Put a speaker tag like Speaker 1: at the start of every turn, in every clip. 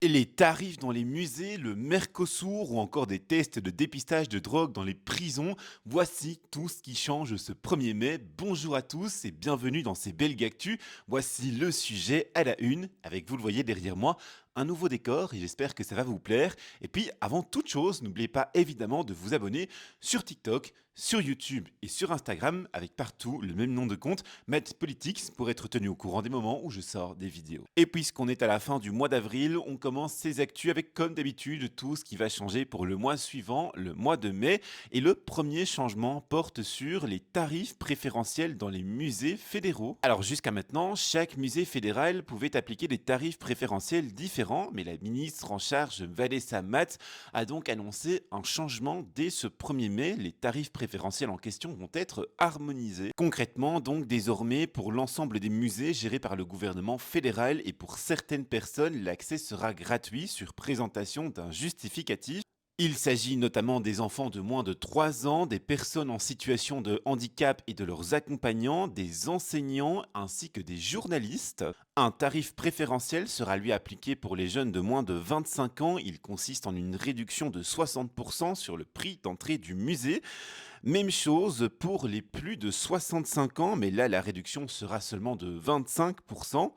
Speaker 1: Et les tarifs dans les musées, le Mercosur ou encore des tests de dépistage de drogue dans les prisons, voici tout ce qui change ce 1er mai. Bonjour à tous et bienvenue dans ces belles actus. Voici le sujet à la une, avec vous le voyez derrière moi, un nouveau décor et j'espère que ça va vous plaire. Et puis avant toute chose, n'oubliez pas évidemment de vous abonner sur TikTok, sur YouTube et sur Instagram avec partout le même nom de compte, Matt Politics, pour être tenu au courant des moments où je sors des vidéos. Et puisqu'on est à la fin du mois d'avril, on commence ces actus avec comme d'habitude tout ce qui va changer pour le mois suivant, le mois de mai. Et le premier changement porte sur les tarifs préférentiels dans les musées fédéraux. Alors jusqu'à maintenant, chaque musée fédéral pouvait appliquer des tarifs préférentiels différents, mais la ministre en charge, Vanessa Matt, a donc annoncé un changement dès ce 1er mai. Les tarifs préférentiels en question vont être harmonisés. Concrètement, donc désormais, pour l'ensemble des musées gérés par le gouvernement fédéral et pour certaines personnes, l'accès sera gratuit sur présentation d'un justificatif. Il s'agit notamment des enfants de moins de 3 ans, des personnes en situation de handicap et de leurs accompagnants, des enseignants ainsi que des journalistes. Un tarif préférentiel sera lui appliqué pour les jeunes de moins de 25 ans. Il consiste en une réduction de 60% sur le prix d'entrée du musée. Même chose pour les plus de 65 ans, mais là la réduction sera seulement de 25%.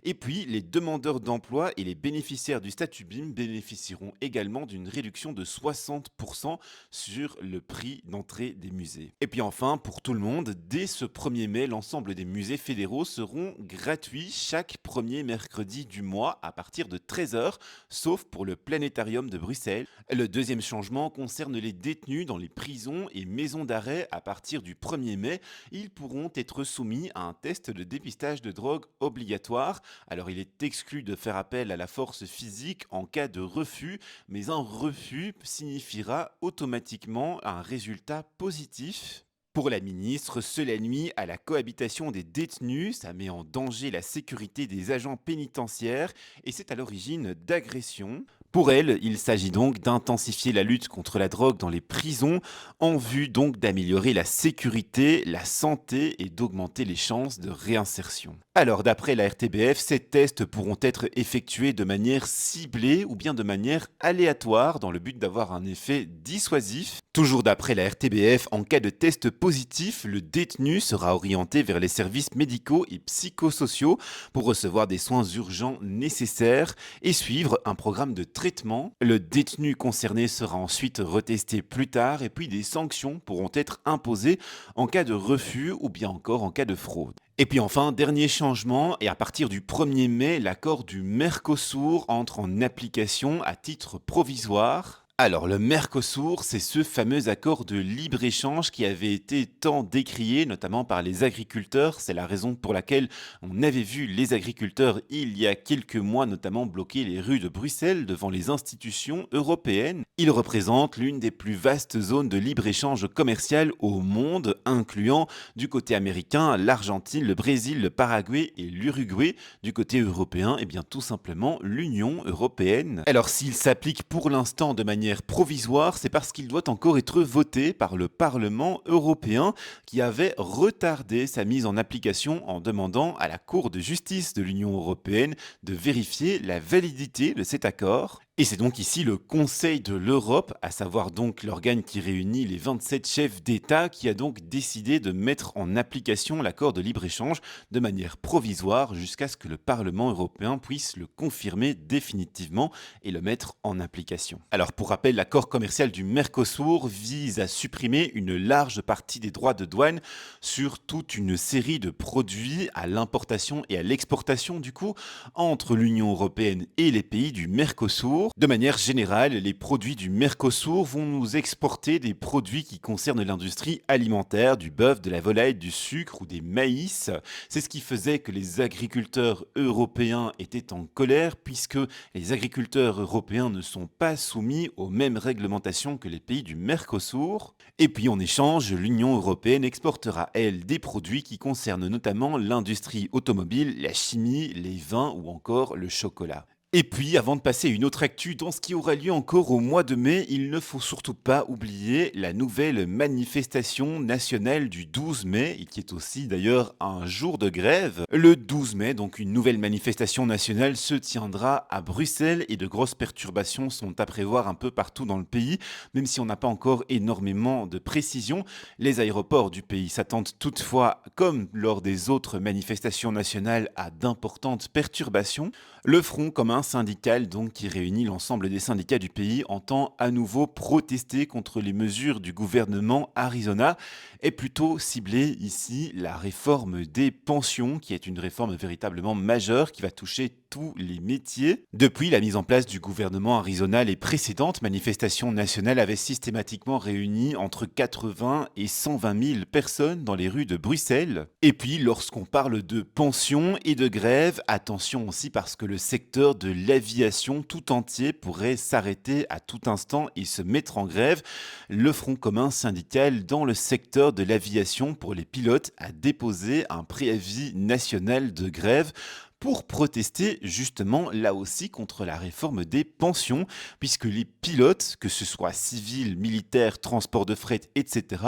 Speaker 1: Et puis les demandeurs d'emploi et les bénéficiaires du statut BIM bénéficieront également d'une réduction de 60% sur le prix d'entrée des musées. Et puis enfin, pour tout le monde, dès ce 1er mai, l'ensemble des musées fédéraux seront gratuits chaque premier mercredi du mois à partir de 13 h, sauf pour le Planétarium de Bruxelles. Le deuxième changement concerne les détenus dans les prisons et maisons d'arrêt. À partir du 1er mai, ils pourront être soumis à un test de dépistage de drogue obligatoire. Alors il est exclu de faire appel à la force physique en cas de refus, mais un refus signifiera automatiquement un résultat positif. Pour la ministre, cela nuit à la cohabitation des détenus, ça met en danger la sécurité des agents pénitentiaires et c'est à l'origine d'agressions. Pour elle, il s'agit donc d'intensifier la lutte contre la drogue dans les prisons en vue donc d'améliorer la sécurité, la santé et d'augmenter les chances de réinsertion. Alors d'après la RTBF, ces tests pourront être effectués de manière ciblée ou bien de manière aléatoire dans le but d'avoir un effet dissuasif. Toujours d'après la RTBF, en cas de test positif, le détenu sera orienté vers les services médicaux et psychosociaux pour recevoir des soins urgents nécessaires et suivre un programme de traitement. Le détenu concerné sera ensuite retesté plus tard et puis des sanctions pourront être imposées en cas de refus ou bien encore en cas de fraude. Et puis enfin, dernier changement, et à partir du 1er mai, l'accord du Mercosur entre en application à titre provisoire. Alors le Mercosur, c'est ce fameux accord de libre-échange qui avait été tant décrié, notamment par les agriculteurs. C'est la raison pour laquelle on avait vu les agriculteurs il y a quelques mois notamment bloquer les rues de Bruxelles devant les institutions européennes. Il représente l'une des plus vastes zones de libre-échange commercial au monde, incluant du côté américain l'Argentine, le Brésil, le Paraguay et l'Uruguay. Du côté européen, et bien tout simplement l'Union européenne. Alors s'il s'applique pour l'instant de manière provisoire, c'est parce qu'il doit encore être voté par le Parlement européen qui avait retardé sa mise en application en demandant à la Cour de justice de l'Union européenne de vérifier la validité de cet accord. Et c'est donc ici le Conseil de l'Europe, à savoir donc l'organe qui réunit les 27 chefs d'État, qui a donc décidé de mettre en application l'accord de libre-échange de manière provisoire jusqu'à ce que le Parlement européen puisse le confirmer définitivement et le mettre en application. Alors pour rappel, l'accord commercial du Mercosur vise à supprimer une large partie des droits de douane sur toute une série de produits à l'importation et à l'exportation du coup entre l'Union européenne et les pays du Mercosur. De manière générale, les produits du Mercosur vont nous exporter des produits qui concernent l'industrie alimentaire, du bœuf, de la volaille, du sucre ou des maïs. C'est ce qui faisait que les agriculteurs européens étaient en colère puisque les agriculteurs européens ne sont pas soumis aux mêmes réglementations que les pays du Mercosur. Et puis en échange, l'Union européenne exportera, elle, des produits qui concernent notamment l'industrie automobile, la chimie, les vins ou encore le chocolat. Et puis, avant de passer à une autre actu dans ce qui aura lieu encore au mois de mai, il ne faut surtout pas oublier la nouvelle manifestation nationale du 12 mai, et qui est aussi d'ailleurs un jour de grève. Le 12 mai, donc une nouvelle manifestation nationale se tiendra à Bruxelles et de grosses perturbations sont à prévoir un peu partout dans le pays, même si on n'a pas encore énormément de précisions. Les aéroports du pays s'attendent toutefois, comme lors des autres manifestations nationales, à d'importantes perturbations. Le Front commun syndical, donc, qui réunit l'ensemble des syndicats du pays, entend à nouveau protester contre les mesures du gouvernement Arizona et plutôt cibler ici la réforme des pensions, qui est une réforme véritablement majeure qui va toucher tous les métiers. Depuis la mise en place du gouvernement Arizona, les précédentes manifestations nationales avaient systématiquement réuni entre 80 et 120 000 personnes dans les rues de Bruxelles. Et puis, lorsqu'on parle de pensions et de grève, attention aussi parce que le secteur de l'aviation tout entier pourrait s'arrêter à tout instant et se mettre en grève. Le Front commun syndical dans le secteur de l'aviation pour les pilotes a déposé un préavis national de grève pour protester justement là aussi contre la réforme des pensions, puisque les pilotes, que ce soit civils, militaires, transport de fret, etc.,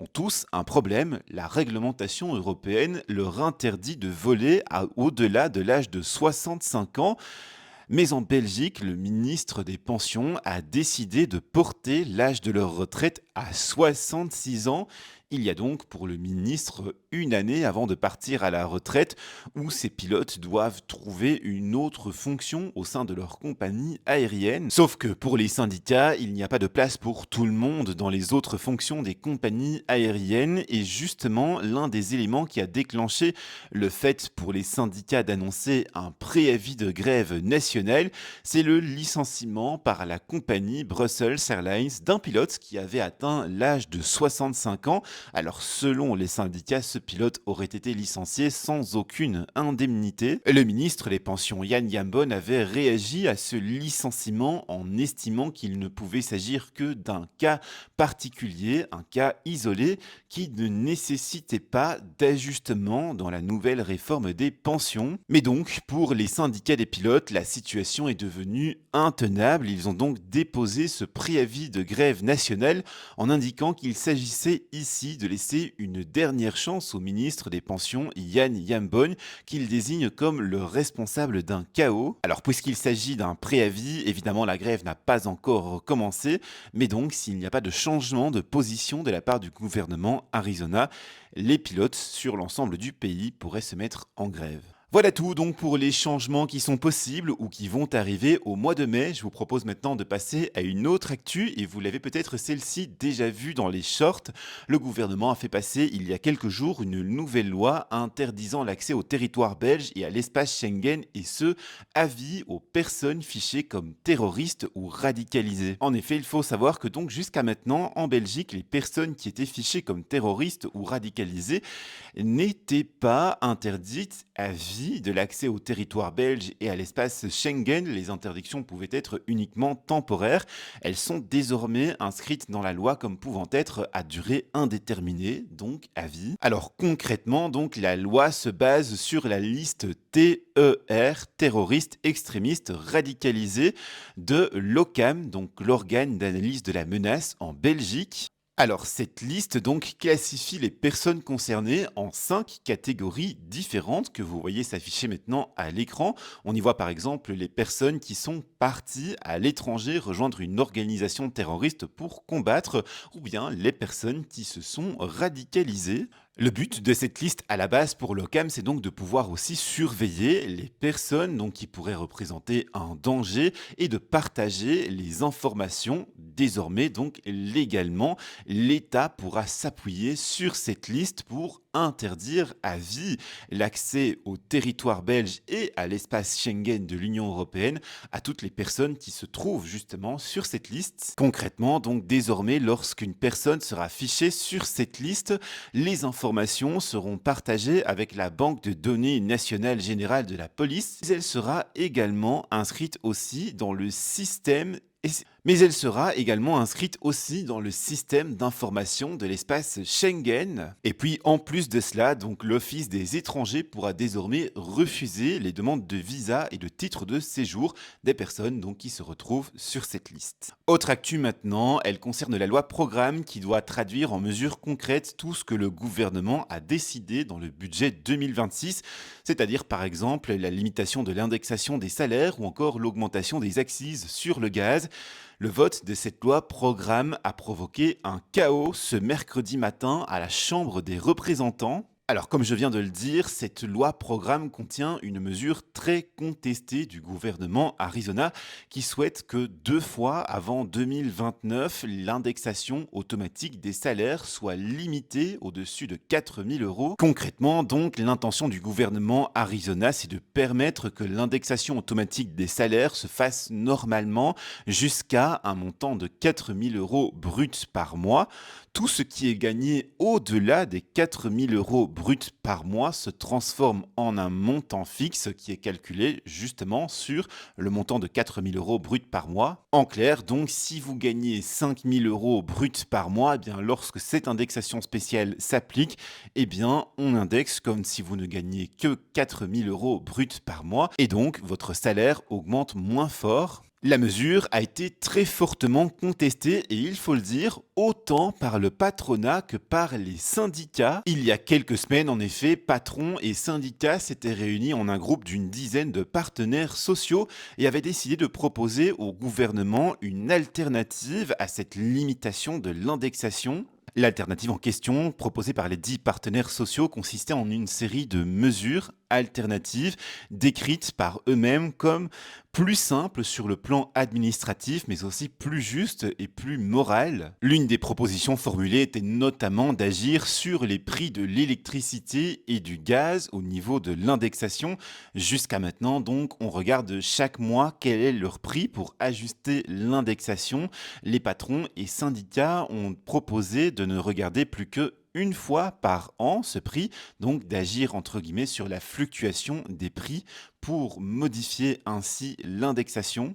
Speaker 1: ont tous un problème. La réglementation européenne leur interdit de voler au-delà de l'âge de 65 ans. Mais en Belgique, le ministre des Pensions a décidé de porter l'âge de leur retraite à 66 ans. Il y a donc pour le ministre une année avant de partir à la retraite où ces pilotes doivent trouver une autre fonction au sein de leur compagnie aérienne. Sauf que pour les syndicats, il n'y a pas de place pour tout le monde dans les autres fonctions des compagnies aériennes et justement l'un des éléments qui a déclenché le fait pour les syndicats d'annoncer un préavis de grève nationale, c'est le licenciement par la compagnie Brussels Airlines d'un pilote qui avait atteint l'âge de 65 ans. Alors selon les syndicats, ce pilote aurait été licencié sans aucune indemnité. Le ministre des Pensions Yann Yambon avait réagi à ce licenciement en estimant qu'il ne pouvait s'agir que d'un cas particulier, un cas isolé qui ne nécessitait pas d'ajustement dans la nouvelle réforme des pensions. Mais donc, pour les syndicats des pilotes, la situation est devenue intenable. Ils ont donc déposé ce préavis de grève nationale en indiquant qu'il s'agissait ici de laisser une dernière chance au ministre des Pensions, Yann Yambon, qu'il désigne comme le responsable d'un chaos. Alors, puisqu'il s'agit d'un préavis, évidemment, la grève n'a pas encore commencé, mais donc, s'il n'y a pas de changement de position de la part du gouvernement Arizona, les pilotes sur l'ensemble du pays pourraient se mettre en grève. Voilà tout donc pour les changements qui sont possibles ou qui vont arriver au mois de mai. Je vous propose maintenant de passer à une autre actu et vous l'avez peut-être celle-ci déjà vue dans les shorts. Le gouvernement a fait passer il y a quelques jours une nouvelle loi interdisant l'accès au territoire belge et à l'espace Schengen et ce, à vie aux personnes fichées comme terroristes ou radicalisées. En effet, il faut savoir que donc jusqu'à maintenant en Belgique, les personnes qui étaient fichées comme terroristes ou radicalisées n'étaient pas interdites à vie de l'accès au territoire belge et à l'espace Schengen. Les interdictions pouvaient être uniquement temporaires. Elles sont désormais inscrites dans la loi comme pouvant être à durée indéterminée, donc à vie. Alors concrètement, donc, la loi se base sur la liste TER, terroriste extrémiste radicalisé, de l'OCAM, donc l'organe d'analyse de la menace en Belgique. Alors, cette liste donc classifie les personnes concernées en 5 catégories différentes que vous voyez s'afficher maintenant à l'écran. On y voit par exemple les personnes qui sont parties à l'étranger rejoindre une organisation terroriste pour combattre, ou bien les personnes qui se sont radicalisées. Le but de cette liste à la base pour l'OCAM, c'est donc de pouvoir aussi surveiller les personnes donc, qui pourraient représenter un danger et de partager les informations. Désormais, donc légalement, l'État pourra s'appuyer sur cette liste pour interdire à vie l'accès au territoire belge et à l'espace Schengen de l'Union européenne à toutes les personnes qui se trouvent justement sur cette liste. Concrètement, donc désormais, lorsqu'une personne sera fichée sur cette liste, les informations seront partagées avec la banque de données nationale générale de la police. Elle sera également inscrite aussi dans le système. Mais elle sera également inscrite aussi dans le système d'information de l'espace Schengen. Et puis en plus de cela, donc l'Office des étrangers pourra désormais refuser les demandes de visa et de titre de séjour des personnes donc qui se retrouvent sur cette liste. Autre actu maintenant, elle concerne la loi programme qui doit traduire en mesures concrètes tout ce que le gouvernement a décidé dans le budget 2026, c'est-à-dire par exemple la limitation de l'indexation des salaires ou encore l'augmentation des accises sur le gaz. Le vote de cette loi programme a provoqué un chaos ce mercredi matin à la Chambre des représentants. Alors, comme je viens de le dire, cette loi programme contient une mesure très contestée du gouvernement Arizona qui souhaite que 2 fois avant 2029, l'indexation automatique des salaires soit limitée au-dessus de 4 000 euros. Concrètement, donc, l'intention du gouvernement Arizona, c'est de permettre que l'indexation automatique des salaires se fasse normalement jusqu'à un montant de 4 000 euros bruts par mois. Tout ce qui est gagné au-delà des 4 000 euros bruts par mois se transforme en un montant fixe qui est calculé justement sur le montant de 4 000 euros bruts par mois. En clair, donc, si vous gagnez 5 000 euros bruts par mois, eh bien, lorsque cette indexation spéciale s'applique, eh bien, on indexe comme si vous ne gagniez que 4 000 euros bruts par mois et donc votre salaire augmente moins fort. La mesure a été très fortement contestée et il faut le dire, autant par le patronat que par les syndicats. Il y a quelques semaines, en effet, patrons et syndicats s'étaient réunis en un groupe d'une dizaine de partenaires sociaux et avaient décidé de proposer au gouvernement une alternative à cette limitation de l'indexation. L'alternative en question, proposée par les 10 partenaires sociaux, consistait en une série de mesures alternatives décrites par eux-mêmes comme plus simples sur le plan administratif, mais aussi plus justes et plus morales. L'une des propositions formulées était notamment d'agir sur les prix de l'électricité et du gaz au niveau de l'indexation. Jusqu'à maintenant, donc, on regarde chaque mois quel est leur prix pour ajuster l'indexation. Les patrons et syndicats ont proposé de ne regarder plus que une fois par an ce prix, donc d'agir entre guillemets sur la fluctuation des prix pour modifier ainsi l'indexation.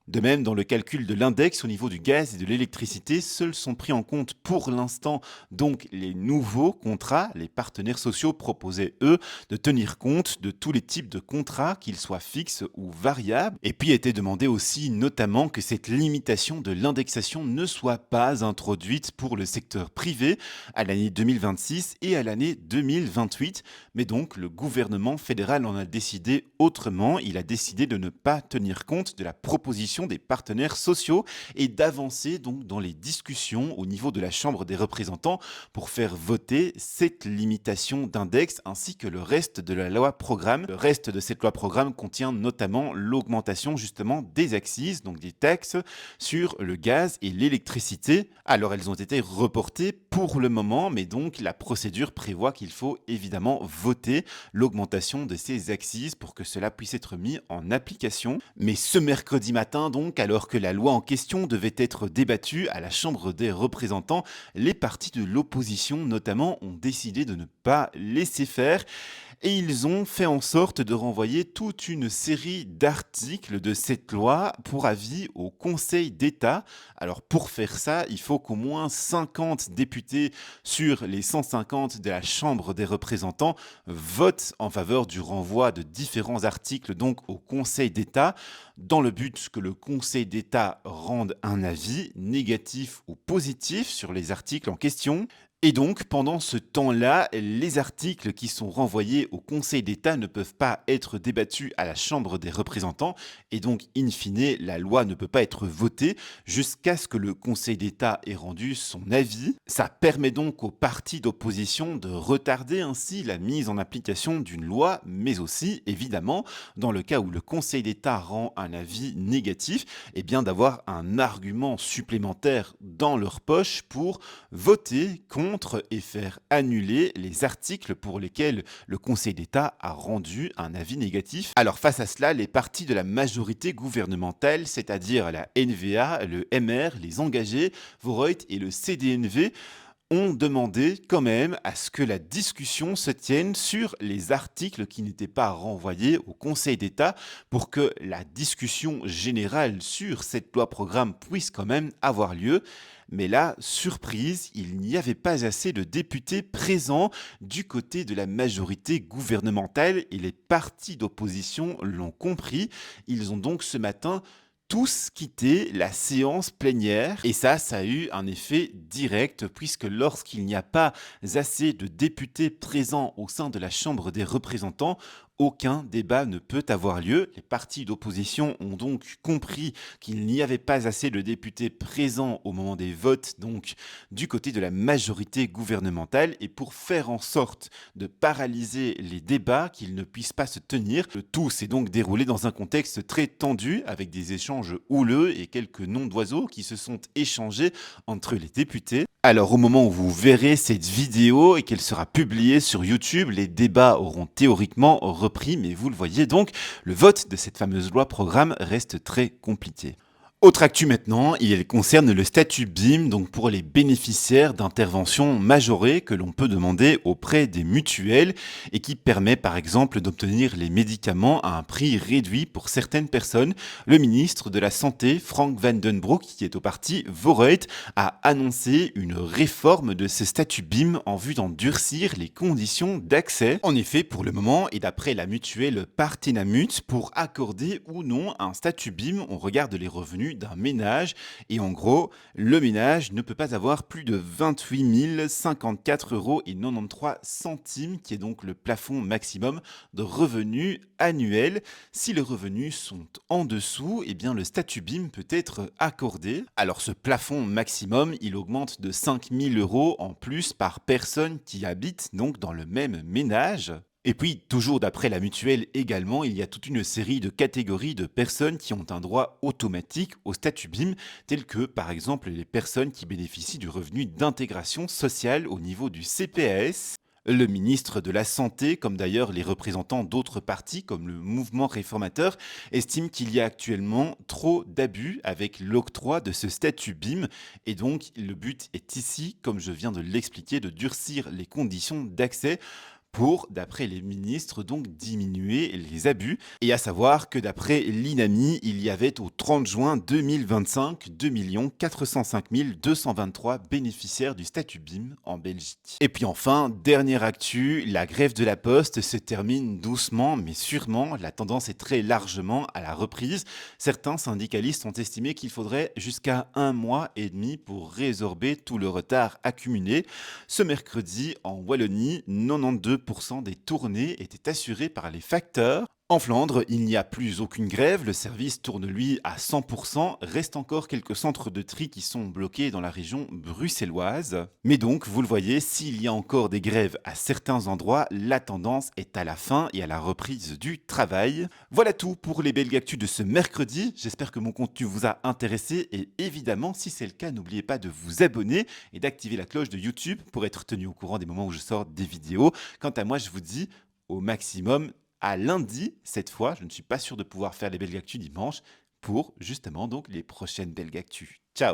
Speaker 1: De même, dans le calcul de l'index au niveau du gaz et de l'électricité, seuls sont pris en compte pour l'instant donc les nouveaux contrats. Les partenaires sociaux proposaient, eux, de tenir compte de tous les types de contrats, qu'ils soient fixes ou variables. Et puis était demandé aussi notamment que cette limitation de l'indexation ne soit pas introduite pour le secteur privé à l'année 2026 et à l'année 2028. Mais donc le gouvernement fédéral en a décidé autrement. Il a décidé de ne pas tenir compte de la proposition des partenaires sociaux et d'avancer donc dans les discussions au niveau de la Chambre des représentants pour faire voter cette limitation d'index ainsi que le reste de la loi programme. Le reste de cette loi programme contient notamment l'augmentation justement des accises, donc des taxes sur le gaz et l'électricité. Alors elles ont été reportées pour le moment, mais donc la procédure prévoit qu'il faut évidemment voter l'augmentation de ces accises pour que cela puisse être mis en application. Mais ce mercredi matin, donc, alors que la loi en question devait être débattue à la Chambre des représentants, les partis de l'opposition notamment ont décidé de ne pas laisser faire et ils ont fait en sorte de renvoyer toute une série d'articles de cette loi pour avis au Conseil d'État. Alors pour faire ça, il faut qu'au moins 50 députés sur les 150 de la Chambre des représentants votent en faveur du renvoi de différents articles donc au Conseil d'État dans le but que le Conseil d'État rende un avis négatif ou positif sur les articles en question. Et donc, pendant ce temps-là, les articles qui sont renvoyés au Conseil d'État ne peuvent pas être débattus à la Chambre des représentants et donc, in fine, la loi ne peut pas être votée jusqu'à ce que le Conseil d'État ait rendu son avis. Ça permet donc aux partis d'opposition de retarder ainsi la mise en application d'une loi, mais aussi, évidemment, dans le cas où le Conseil d'État rend un avis négatif, eh bien d'avoir un argument supplémentaire dans leur poche pour voter contre et faire annuler les articles pour lesquels le Conseil d'État a rendu un avis négatif. Alors face à cela, les partis de la majorité gouvernementale, c'est-à-dire la NVA, le MR, les engagés, Voroit et le CDNV, ont demandé quand même à ce que la discussion se tienne sur les articles qui n'étaient pas renvoyés au Conseil d'État pour que la discussion générale sur cette loi programme puisse quand même avoir lieu. Mais là, surprise, il n'y avait pas assez de députés présents du côté de la majorité gouvernementale et les partis d'opposition l'ont compris. Ils ont donc ce matin tous quitté la séance plénière et ça a eu un effet direct puisque lorsqu'il n'y a pas assez de députés présents au sein de la Chambre des représentants, aucun débat ne peut avoir lieu. Les partis d'opposition ont donc compris qu'il n'y avait pas assez de députés présents au moment des votes, donc du côté de la majorité gouvernementale, et pour faire en sorte de paralyser les débats, qu'ils ne puissent pas se tenir, le tout s'est donc déroulé dans un contexte très tendu, avec des échanges houleux et quelques noms d'oiseaux qui se sont échangés entre les députés. Alors au moment où vous verrez cette vidéo et qu'elle sera publiée sur YouTube, les débats auront théoriquement repris, mais vous le voyez donc, le vote de cette fameuse loi programme reste très compliqué. Autre actu maintenant, il concerne le statut BIM, donc pour les bénéficiaires d'interventions majorées que l'on peut demander auprès des mutuelles et qui permet par exemple d'obtenir les médicaments à un prix réduit pour certaines personnes. Le ministre de la Santé, Frank Vandenbroek, qui est au parti Vooruit, a annoncé une réforme de ce statut BIM en vue d'en durcir les conditions d'accès. En effet, pour le moment, et d'après la mutuelle Partenamut, pour accorder ou non un statut BIM, on regarde les revenus d'un ménage et en gros, le ménage ne peut pas avoir plus de 28 054,93 €, qui est donc le plafond maximum de revenus annuels. Si les revenus sont en dessous, eh bien le statut BIM peut être accordé. Alors ce plafond maximum, il augmente de 5 000 € en plus par personne qui habite donc dans le même ménage. Et puis, toujours d'après la mutuelle également, il y a toute une série de catégories de personnes qui ont un droit automatique au statut BIM, telles que par exemple les personnes qui bénéficient du revenu d'intégration sociale au niveau du CPAS. Le ministre de la Santé, comme d'ailleurs les représentants d'autres partis comme le mouvement réformateur, estime qu'il y a actuellement trop d'abus avec l'octroi de ce statut BIM et donc le but est ici, comme je viens de l'expliquer, de durcir les conditions d'accès pour, d'après les ministres, donc diminuer les abus. Et à savoir que d'après l'INAMI, il y avait au 30 juin 2025 2 405 223 bénéficiaires du statut BIM en Belgique. Et puis enfin, dernière actu, la grève de la Poste se termine doucement mais sûrement. La tendance est très largement à la reprise. Certains syndicalistes ont estimé qu'il faudrait jusqu'à 1 mois et demi pour résorber tout le retard accumulé. Ce mercredi, en Wallonie, 92% des tournées étaient assurées par les facteurs. En Flandre, il n'y a plus aucune grève, le service tourne lui à 100%, reste encore quelques centres de tri qui sont bloqués dans la région bruxelloise. Mais donc, vous le voyez, s'il y a encore des grèves à certains endroits, la tendance est à la fin et à la reprise du travail. Voilà tout pour les belles actus de ce mercredi, j'espère que mon contenu vous a intéressé et évidemment, si c'est le cas, n'oubliez pas de vous abonner et d'activer la cloche de YouTube pour être tenu au courant des moments où je sors des vidéos. Quant à moi, je vous dis au maximum à lundi, cette fois, je ne suis pas sûr de pouvoir faire les belles actus dimanche pour justement donc les prochaines belles actus. Ciao!